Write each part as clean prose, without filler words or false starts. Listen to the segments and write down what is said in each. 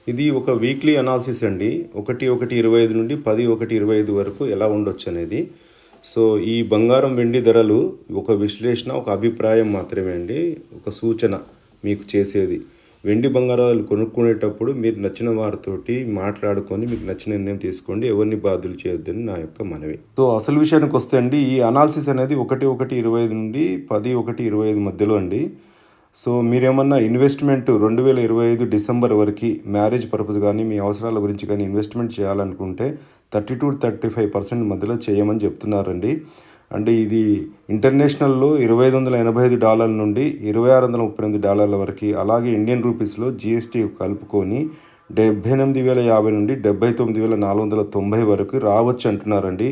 ఇది ఒక weekly analysis అండి. 1/1/25 నుండి 10/1/25 వరకు ఎలా ఉండొచ్చనేది. సో, ఈ బంగారం, వెండి ధరలు ఒక విశ్లేషణ, ఒక అభిప్రాయం మాత్రమే అండి. ఒక సూచన మీకు చేసేది. వెండి, బంగారాలు కొనుక్కునేటప్పుడు మీరు నచ్చిన వారితోటి మాట్లాడుకొని మీకు నచ్చిన నిర్ణయం తీసుకోండి. ఎవరిని బాధ్యులు చేయొద్దని నా యొక్క మనవి. సో, అసలు విషయానికొస్తే అండి, ఈ అనాలిసిస్ అనేది 1/1/25 నుండి 10/1/25 మధ్యలో అండి. సో, మీరేమన్నా ఇన్వెస్ట్‌మెంట్ 2025 డిసెంబర్ వరకి మ్యారేజ్ పర్పస్ గానీ, మీ అవసరాల గురించి గానీ ఇన్వెస్ట్‌మెంట్ చేయాలనుకుంటే 30-35% మధ్యలో చేయమని చెప్తున్నారండి. అంటే ఇది ఇంటర్నేషనల్‌లో $2,585 నుండి $2,638 వరకి, అలాగే ఇండియన్ రూపీస్‌లో జీఎస్టీ కలుపుకొని 78,050 నుండి 79,490 వరకు రావచ్చు అంటున్నారండి.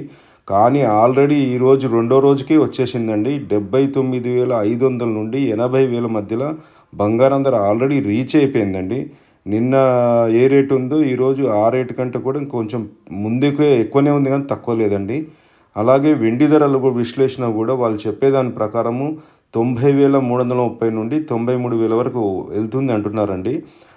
కానీ ఆల్రెడీ ఈరోజు రెండో రోజుకే వచ్చేసిందండి. 79,500 నుండి 80,000 మధ్యలో బంగారం ధర ఆల్రెడీ రీచ్ అయిపోయిందండి. నిన్న ఏ రేట్ ఉందో ఈరోజు ఆ రేటు కంటే కూడా ఇంకొంచెం ముందుకే ఎక్కువనే ఉంది కానీ తక్కువ లేదండి. అలాగే వెండి ధరల విశ్లేషణ కూడా వాళ్ళు చెప్పేదాని ప్రకారము 90,330 నుండి 93,000 వరకు వెళ్తుంది అంటున్నారండి.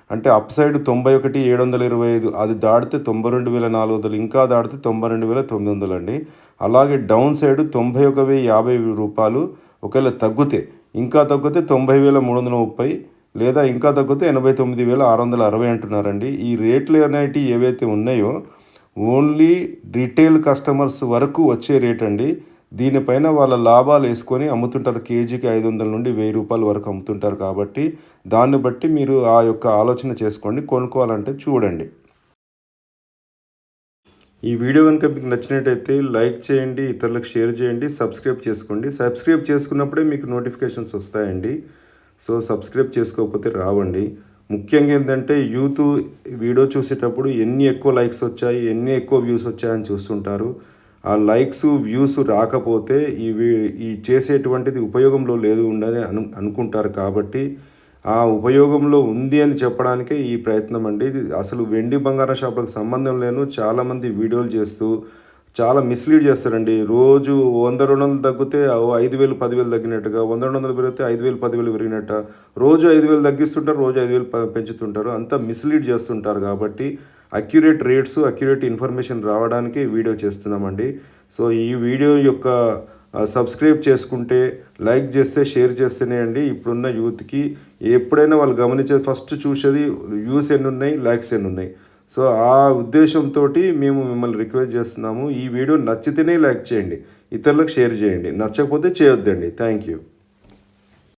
అంటే అప్ సైడ్ 91,725 అది దాటితే 92,400, ఇంకా దాటితే 92,900 అండి. అలాగే డౌన్ సైడ్ 91,050 ఒకవేళ తగ్గితే, ఇంకా తగ్గితే 90,330, లేదా ఇంకా తగ్గితే 89,660 అంటున్నారండి. ఈ రేట్లు అనేటివి ఏవైతే ఉన్నాయో ఓన్లీ రిటైల్ కస్టమర్స్ వరకు వచ్చే రేట్ అండి. దీనిపైన వాళ్ళ లాభాలు వేసుకొని అమ్ముతుంటారు. కేజీకి 500 నుండి ₹1,000 వరకు అమ్ముతుంటారు కాబట్టి దాన్ని బట్టి మీరు ఆ యొక్క ఆలోచన చేసుకోండి. కొనుక్కోవాలంటే చూడండి. ఈ వీడియో కనుక మీకు నచ్చినట్టయితే లైక్ చేయండి, ఇతరులకు షేర్ చేయండి, సబ్స్క్రైబ్ చేసుకోండి. సబ్స్క్రైబ్ చేసుకున్నప్పుడే మీకు నోటిఫికేషన్స్ వస్తాయండి. సో, సబ్స్క్రైబ్ చేసుకోకపోతే రావండి. ముఖ్యంగా ఏంటంటే యూత్ వీడియో చూసేటప్పుడు ఎన్ని ఎక్కువ లైక్స్ వచ్చాయి, ఎన్ని ఎక్కువ వ్యూస్ వచ్చాయని చూస్తుంటారు. ఆ లైక్స్, వ్యూస్ రాకపోతే ఈ చేసేటువంటిది ఉపయోగంలో లేదు ఉండని అనుకుంటారు కాబట్టి ఆ ఉపయోగంలో ఉంది అని చెప్పడానికే ఈ ప్రయత్నం అండి. ఇది అసలు వెండి బంగారం షాపులకు సంబంధం లేను చాలామంది వీడియోలు చేస్తూ చాలా మిస్లీడ్ చేస్తారండి. రోజు 100, 200 తగ్గితే 5,000, 10,000 తగ్గినట్టుగా, 100, 200 పెరిగితే 5,000, 10,000 పెరిగినట్ట, రోజు 5,000 తగ్గిస్తుంటారు, రోజు 5,000 పెంచుతుంటారు. అంతా మిస్లీడ్ చేస్తుంటారు కాబట్టి అక్యురేట్ రేట్స్, అక్యురేట్ ఇన్ఫర్మేషన్ రావడానికి వీడియో చేస్తున్నామండి. సో, ఈ వీడియో యొక్క సబ్స్క్రైబ్ చేసుకుంటే, లైక్ చేస్తే, షేర్ చేస్తేనే అండి ఇప్పుడున్న యూత్కి ఎప్పుడైనా వాళ్ళు గమనించేది ఫస్ట్ చూసేది వ్యూస్ ఎన్ని ఉన్నాయి, లైక్స్ ఎన్ని ఉన్నాయి. సో, ఆ ఉద్దేశంతో మేము మిమ్మల్ని రిక్వెస్ట్ చేస్తున్నాము. ఈ వీడియో నచ్చితేనే లైక్ చేయండి, ఇతరులకు షేర్ చేయండి, నచ్చకపోతే చేయొద్దండి. Thank you.